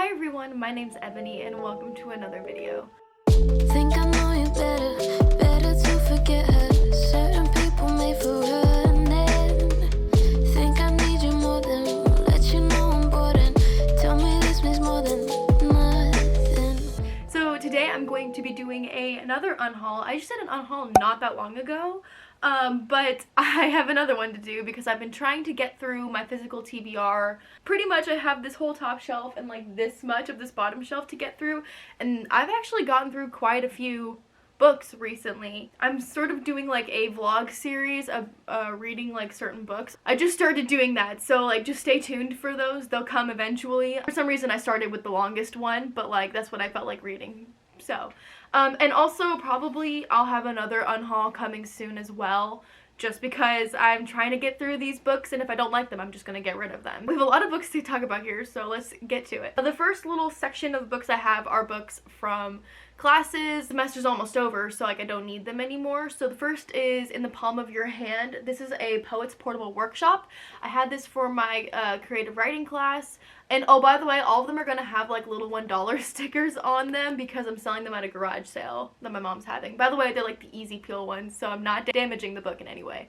Hi everyone, my name's Ebony and welcome to another video. Think I know you better to forget her. Certain people made for running. Think I need you more than let you know I'm bored and tell me this means more than nothing. So today I'm going to be doing another unhaul. I just did an unhaul not that long ago, but I have another one to do because I've been trying to get through my physical TBR. Pretty much I have this whole top shelf and like this much of this bottom shelf to get through, and I've actually gotten through quite a few books recently. I'm sort of doing like a vlog series of reading like certain books. I just started doing that, so like just stay tuned for those. They'll come eventually. For some reason I started with the longest one, but like that's what I felt like reading. So and also probably I'll have another unhaul coming soon as well, just because I'm trying to get through these books, and if I don't like them I'm just gonna get rid of them. We have a lot of books to talk about here, so let's get to it. The first little section of books I have are books from classes. The semester's almost over, so like I don't need them anymore. So the first is In the Palm of Your Hand. This is a Poets Portable Workshop. I had this for my creative writing class, and oh, by the way, all of them are gonna have like little $1 stickers on them because I'm selling them at a garage sale that my mom's having. By the way, they're like the easy peel ones, so I'm not damaging the book in any way.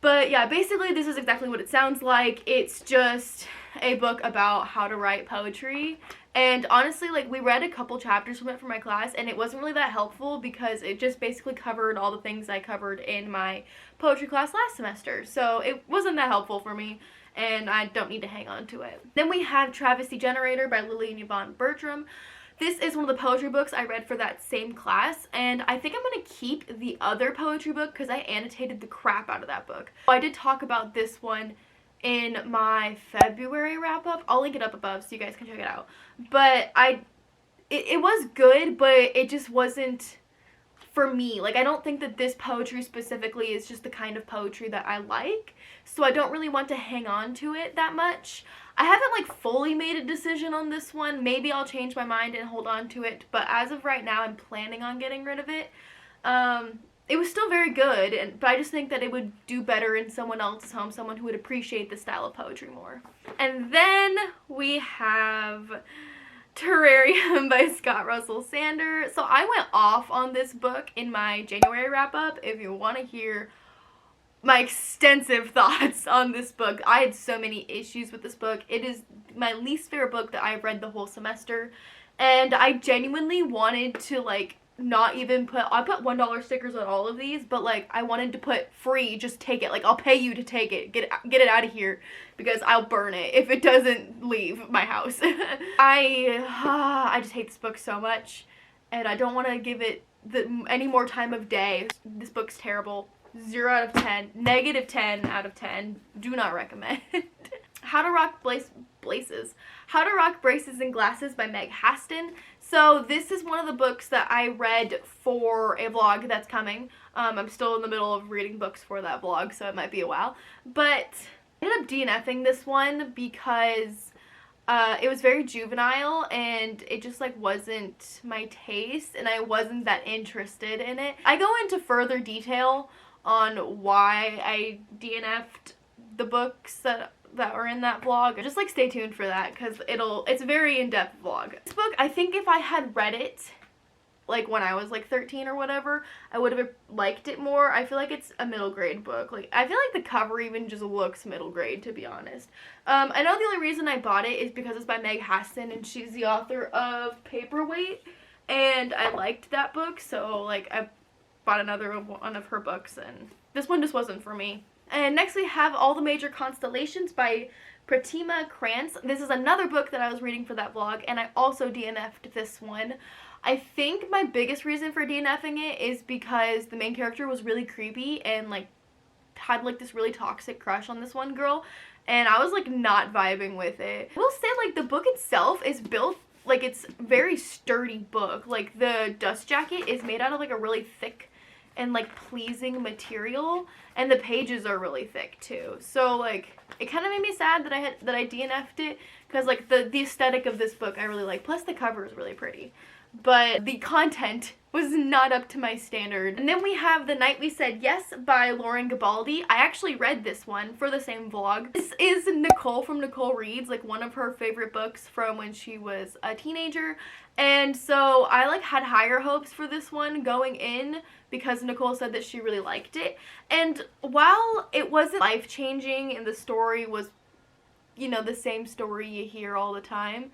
But yeah, basically this is exactly what it sounds like. It's just a book about how to write poetry. And honestly, like, we read a couple chapters from it for my class, and it wasn't really that helpful because it just basically covered all the things I covered in my poetry class last semester. So it wasn't that helpful for me, and I don't need to hang on to it. Then we have Traitor Generator by Lily and Yvonne Bertram. This is one of the poetry books I read for that same class, and I think I'm going to keep the other poetry book because I annotated the crap out of that book. I did talk about this one in my February wrap-up. I'll link it up above so you guys can check it out. But it was good, but it just wasn't for me. Like, I don't think that this poetry specifically is just the kind of poetry that I like, so I don't really want to hang on to it that much. I haven't like fully made a decision on this one. Maybe I'll change my mind and hold on to it, but as of right now I'm planning on getting rid of it. It was still very good, but I just think that it would do better in someone else's home, someone who would appreciate the style of poetry more. And then we have Terrarium by Scott Russell Sanders. So I went off on this book in my January wrap-up. If you want to hear my extensive thoughts on this book, I had so many issues with this book. It is my least favorite book that I've read the whole semester, and I genuinely wanted to like not even put, I put $1 stickers on all of these, but like I wanted to put free, just take it, like I'll pay you to take it, get it out of here because I'll burn it if it doesn't leave my house. I just hate this book so much, and I don't want to give it any more time of day. This book's terrible. 0 out of 10, negative 10 out of 10, do not recommend. How to Rock How to Rock Braces and Glasses by Meg Haston. So this is one of the books that I read for a vlog that's coming. I'm still in the middle of reading books for that vlog, so it might be a while. But I ended up DNFing this one because it was very juvenile and it just like wasn't my taste, and I wasn't that interested in it. I go into further detail on why I DNF'd the books that are in that vlog. Just like stay tuned for that because it's a very in-depth vlog. This book, I think if I had read it like when I was like 13 or whatever, I would have liked it more. I feel like it's a middle grade book. Like, I feel like the cover even just looks middle grade, to be honest. I know the only reason I bought it is because it's by Meg Haston and she's the author of Paperweight, and I liked that book, so like I bought another one of her books, and this one just wasn't for me. And next we have All the Major Constellations by Pratima Krantz. This is another book that I was reading for that vlog, and I also DNF'd this one. I think my biggest reason for DNFing it is because the main character was really creepy and like had like this really toxic crush on this one girl, and I was like not vibing with it. I will say like the book itself is built like it's very sturdy book. Like the dust jacket is made out of like a really thick and like pleasing material, and the pages are really thick too. So like it kind of made me sad that I DNF'd it because like the aesthetic of this book I really like, plus the cover is really pretty. but the content was not up to my standard. And then we have The Night We Said Yes by Lauren Gabaldi. I actually read this one for the same vlog. This is Nicole from Nicole Reads, like one of her favorite books from when she was a teenager. And so I like had higher hopes for this one going in because Nicole said that she really liked it. And while it wasn't life-changing and the story was, you know, the same story you hear all the time,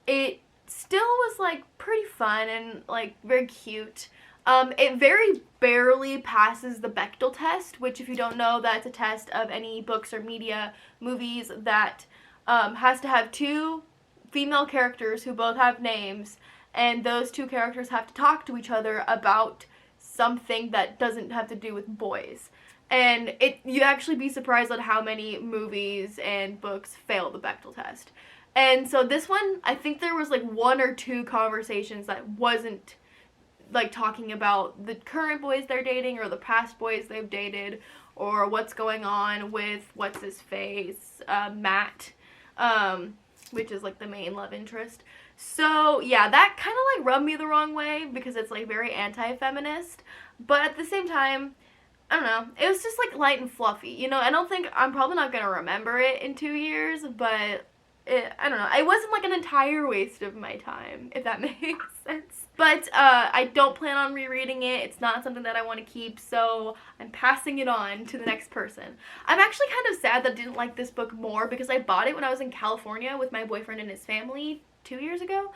it still was like pretty fun and like very cute. It very barely passes the Bechdel test, which if you don't know, that's a test of any books or media, movies that has to have two female characters who both have names, and those two characters have to talk to each other about something that doesn't have to do with boys. And you'd actually be surprised at how many movies and books fail the Bechdel test. And so this one, I think there was like one or two conversations that wasn't like talking about the current boys they're dating or the past boys they've dated or what's going on with what's his face, Matt, which is like the main love interest. So yeah, that kind of like rubbed me the wrong way because it's like very anti-feminist, but at the same time, I don't know, it was just like light and fluffy, you know. I'm probably not gonna remember it in 2 years, but I don't know, it wasn't like an entire waste of my time, if that makes sense. But I don't plan on rereading it. It's not something that I want to keep, so I'm passing it on to the next person. I'm actually kind of sad that I didn't like this book more because I bought it when I was in California with my boyfriend and his family 2 years ago,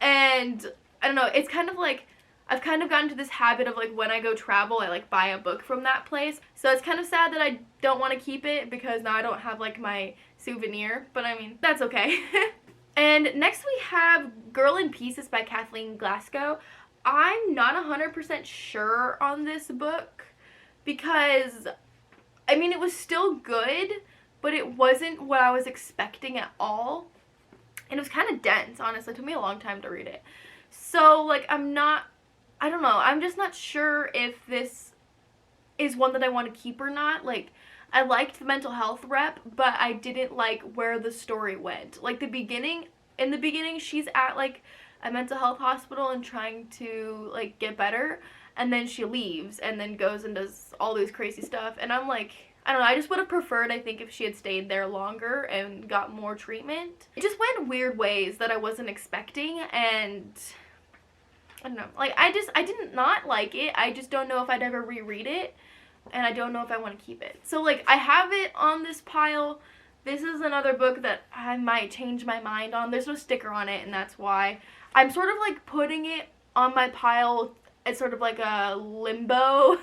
and I don't know, it's kind of like I've kind of gotten to this habit of like when I go travel, I like buy a book from that place. So it's kind of sad that I don't want to keep it because now I don't have like my souvenir, but I mean, that's okay. And next we have Girl in Pieces by Kathleen Glasgow. I'm not 100% sure on this book because, I mean, it was still good, but it wasn't what I was expecting at all. And it was kind of dense, honestly. It took me a long time to read it. So, like, I don't know, I'm just not sure if this is one that I want to keep or not. Like, I liked the mental health rep, but I didn't like where the story went. Like, in the beginning, she's at, like, a mental health hospital and trying to, like, get better, and then she leaves and then goes and does all this crazy stuff, and I'm like, I don't know, I just would have preferred, I think, if she had stayed there longer and got more treatment. It just went weird ways that I wasn't expecting, and I don't know, like, I did not like it. I just don't know if I'd ever reread it, and I don't know if I want to keep it. So, like, I have it on this pile. This is another book that I might change my mind on. There's no sticker on it, and that's why. I'm sort of, like, putting it on my pile as sort of, like, a limbo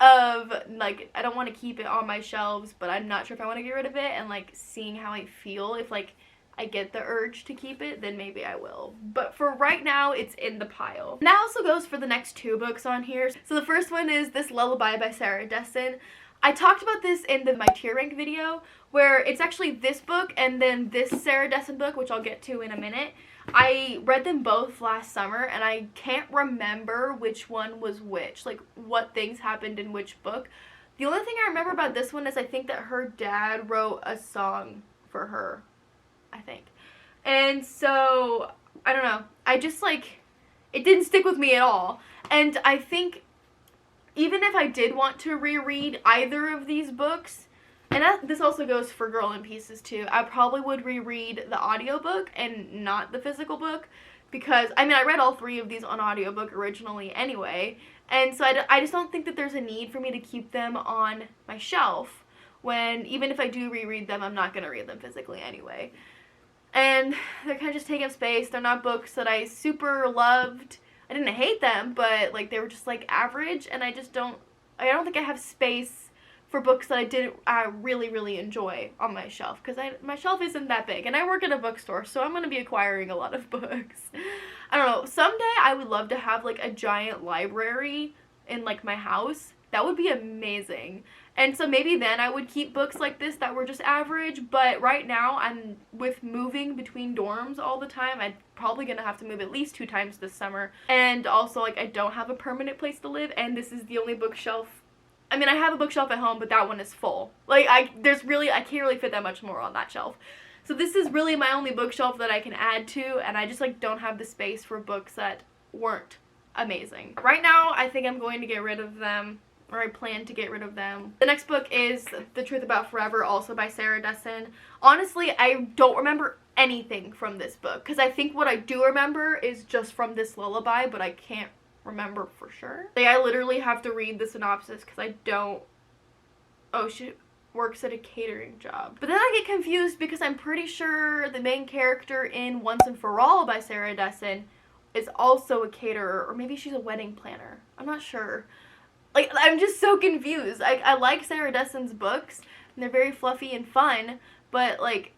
of, like, I don't want to keep it on my shelves, but I'm not sure if I want to get rid of it, and, like, seeing how I feel. If, like, I get the urge to keep it, then maybe I will. But for right now, it's in the pile. And that also goes for the next two books on here. So the first one is this Lullaby by Sarah Dessen. I talked about this in my tier rank video, where it's actually this book and then this Sarah Dessen book, which I'll get to in a minute. I read them both last summer, and I can't remember which one was which, like what things happened in which book. The only thing I remember about this one is I think that her dad wrote a song for her, I think. And so, I don't know, I just like, it didn't stick with me at all. And I think even if I did want to reread either of these books, and this also goes for Girl in Pieces too, I probably would reread the audiobook and not the physical book, because, I mean, I read all three of these on audiobook originally anyway, and so I just don't think that there's a need for me to keep them on my shelf when, even if I do reread them, I'm not going to read them physically anyway. And they're kind of just taking up space. They're not books that I super loved. I didn't hate them, but, like, they were just, like, average, and I don't think I have space for books that I didn't really, really enjoy on my shelf, because my shelf isn't that big, and I work at a bookstore, so I'm going to be acquiring a lot of books. I don't know, someday I would love to have, like, a giant library in, like, my house. That would be amazing. And so maybe then I would keep books like this that were just average, but right now, I'm with moving between dorms all the time. I'm probably going to have to move at least 2 times this summer, and also, like, I don't have a permanent place to live, and this is the only bookshelf. I mean, I have a bookshelf at home, but that one is full. Like, I can't really fit that much more on that shelf. So this is really my only bookshelf that I can add to, and I just, like, don't have the space for books that weren't amazing. Right now, I think I'm going to get rid of them, or I plan to get rid of them. The next book is The Truth About Forever, also by Sarah Dessen. Honestly, I don't remember anything from this book, because I think what I do remember is just from this lullaby, but I can't remember for sure. Like, I literally have to read the synopsis because I don't... Oh, she works at a catering job. But then I get confused because I'm pretty sure the main character in Once and For All by Sarah Dessen is also a caterer, or maybe she's a wedding planner. I'm not sure. Like, I'm just so confused. I like Sarah Dessen's books, and they're very fluffy and fun, but, like,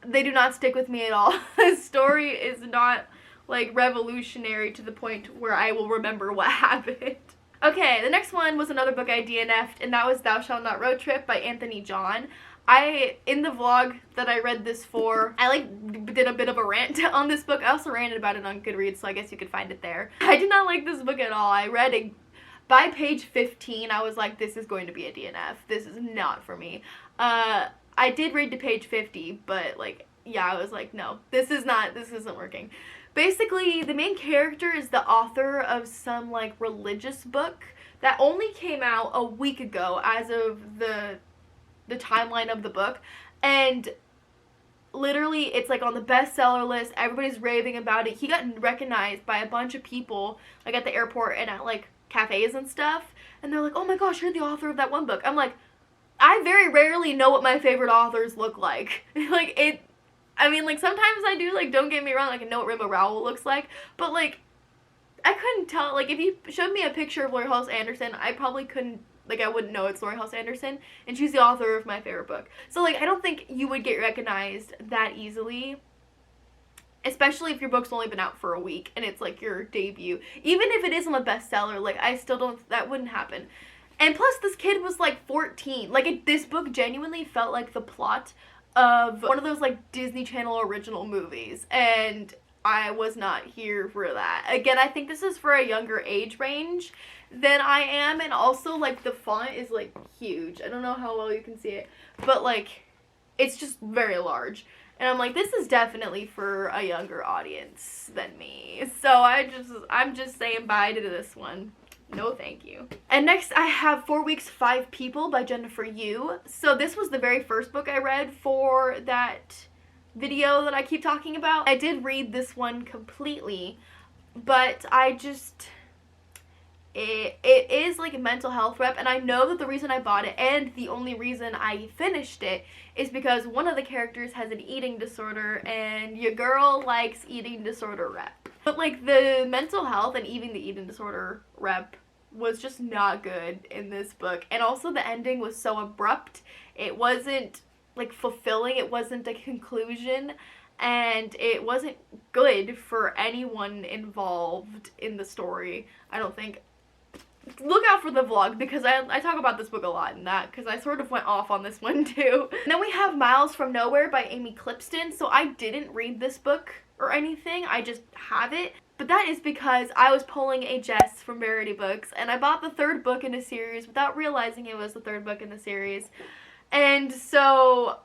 they do not stick with me at all. The story is not, like, revolutionary to the point where I will remember what happened. Okay, the next one was another book I DNF'd, and that was Thou Shalt Not Road Trip by Anthony John. In the vlog that I read this for, I, like, did a bit of a rant on this book. I also ranted about it on Goodreads, so I guess you could find it there. I did not like this book at all. I read it. By page 15, I was like, this is going to be a DNF. This is not for me. I did read to page 50, but, like, yeah, I was like, no, this isn't working. Basically, the main character is the author of some, like, religious book that only came out a week ago as of the timeline of the book, and literally it's, like, on the bestseller list. Everybody's raving about it. He got recognized by a bunch of people, like, at the airport and at, like, cafes and stuff, and they're like, oh my gosh, you're the author of that one book. I'm like, I very rarely know what my favorite authors look like. I mean, like, sometimes I do, like, don't get me wrong, like, I know what Rainbow Rowell looks like, but, like, I couldn't tell, like, if you showed me a picture of Lori Halse Anderson, I probably couldn't, like, I wouldn't know it's Lori Halse Anderson, and she's the author of my favorite book. So, like, I don't think you would get recognized that easily, especially if your book's only been out for a week, and it's, like, your debut. Even if it isn't a bestseller, like, I still don't, that wouldn't happen. And plus, this kid was, like, 14. Like, this book genuinely felt like the plot of one of those, like, Disney Channel original movies, and I was not here for that. Again, I think this is for a younger age range than I am, and also, like, the font is, like, huge. I don't know how well you can see it, but, like, it's just very large, and I'm like, this is definitely for a younger audience than me, so I'm just saying bye to this one. No thank you. And next I have 4 Weeks, 5 People by Jennifer Yu. So this was the very first book I read for that video that I keep talking about. I did read this one completely, but it is like a mental health rep, and I know that the reason I bought it and the only reason I finished it is because one of the characters has an eating disorder, and your girl likes eating disorder rep. But, like, the mental health and even the eating disorder rep was just not good in this book. And also the ending was so abrupt. It wasn't, like, fulfilling. It wasn't a conclusion. And it wasn't good for anyone involved in the story, I don't think. Look out for the vlog, because I talk about this book a lot in that, because I sort of went off on this one too. And then we have Miles from Nowhere by Amy Clipston. So I didn't read this book or anything, I just have it. But that is because I was pulling a Jess from Verity Books, and I bought the third book in a series without realizing it was the third book in the series. And so,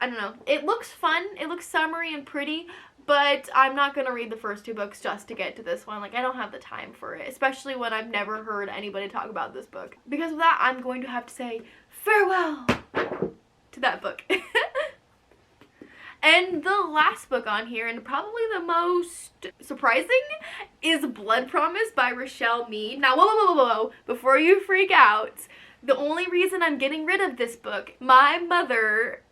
I don't know, it looks fun, it looks summery and pretty, but I'm not going to read the first 2 books just to get to this one. Like, I don't have the time for it, especially when I've never heard anybody talk about this book. Because of that, I'm going to have to say farewell to that book. And the last book on here, and probably the most surprising, is Blood Promise by Rochelle Mead. Now, whoa, before you freak out, the only reason I'm getting rid of this book, my mother,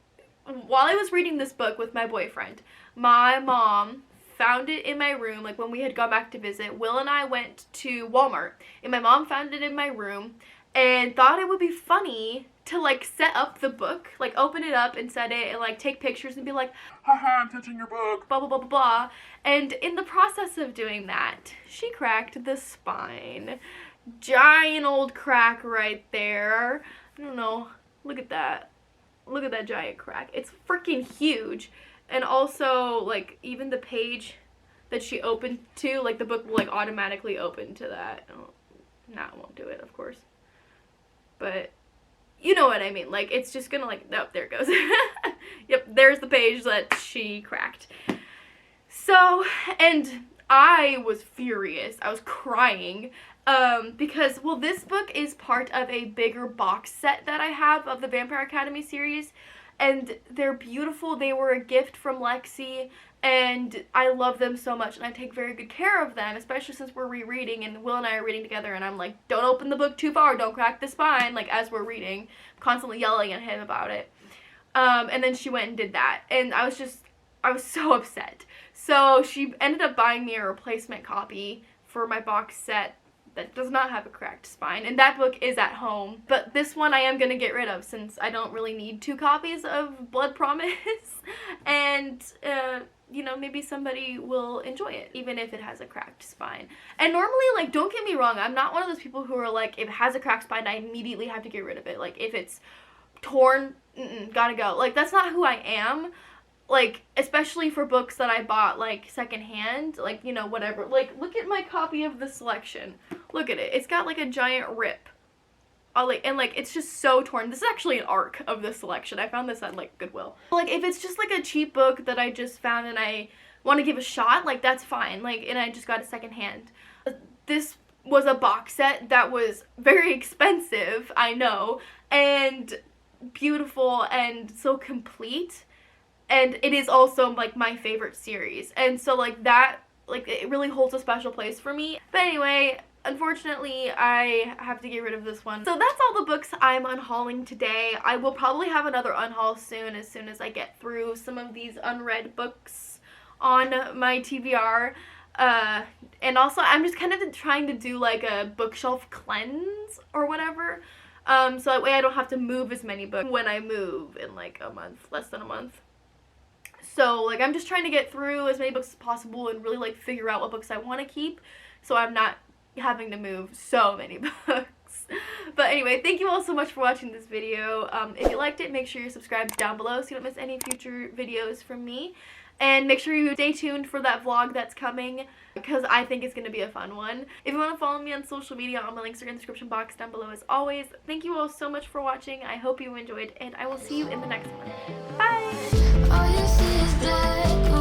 while I was reading this book with my boyfriend, my mom found it in my room, like when we had gone back to visit. Will and I went to Walmart, and my mom found it in my room, and thought it would be funny to, like, set up the book, like, open it up and set it, and, like, take pictures and be like, haha, I'm touching your book, blah, blah, blah, blah, blah. And in the process of doing that, she cracked the spine. Giant old crack right there. I don't know. Look at that. Look at that giant crack. It's freaking huge. And also, like, even the page that she opened to, like, the book will, like, automatically open to that. Oh, no, it won't do it, of course. But you know what I mean. Like, it's just gonna, like, oh, there it goes. Yep, there's the page that she cracked. So, and I was furious. I was crying. Because, well, this book is part of a bigger box set that I have of the Vampire Academy series, and they're beautiful. They were a gift from Lexi, and I love them so much, and I take very good care of them, especially since we're rereading, and Will and I are reading together, and I'm like, don't open the book too far, don't crack the spine, like, as we're reading, constantly yelling at him about it. And then she went and did that, and I was so upset. So she ended up buying me a replacement copy for my box set that does not have a cracked spine, and that book is at home. But this one I am going to get rid of since I don't really need 2 copies of Blood Promise, and, you know, maybe somebody will enjoy it, even if it has a cracked spine. And normally, like, don't get me wrong, I'm not one of those people who are like, if it has a cracked spine, I immediately have to get rid of it. Like, if it's torn, gotta go. Like, that's not who I am. Like, especially for books that I bought, like, secondhand, like, you know, whatever. Like, look at my copy of The Selection. Look at it. It's got, like, a giant rip. And, like, it's just so torn. This is actually an arc of The Selection. I found this at, like, Goodwill. Like, if it's just, like, a cheap book that I just found and I want to give a shot, like, that's fine. Like, and I just got it secondhand. This was a box set that was very expensive, I know, and beautiful and so complete. And it is also, like, my favorite series. And so, like, that, like, it really holds a special place for me. But anyway, unfortunately, I have to get rid of this one. So that's all the books I'm unhauling today. I will probably have another unhaul soon as I get through some of these unread books on my TBR. And also, I'm just kind of trying to do, like, a bookshelf cleanse or whatever. So that way I don't have to move as many books when I move in, like, a month, less than a month. So, like, I'm just trying to get through as many books as possible and really, like, figure out what books I want to keep, so I'm not having to move so many books. But anyway, thank you all so much for watching this video. If you liked it, make sure you're subscribed down below so you don't miss any future videos from me. And make sure you stay tuned for that vlog that's coming, because I think it's going to be a fun one. If you want to follow me on social media, all my links are in the description box down below as always. Thank you all so much for watching. I hope you enjoyed, and I will see you in the next one. Bye! All you see is black.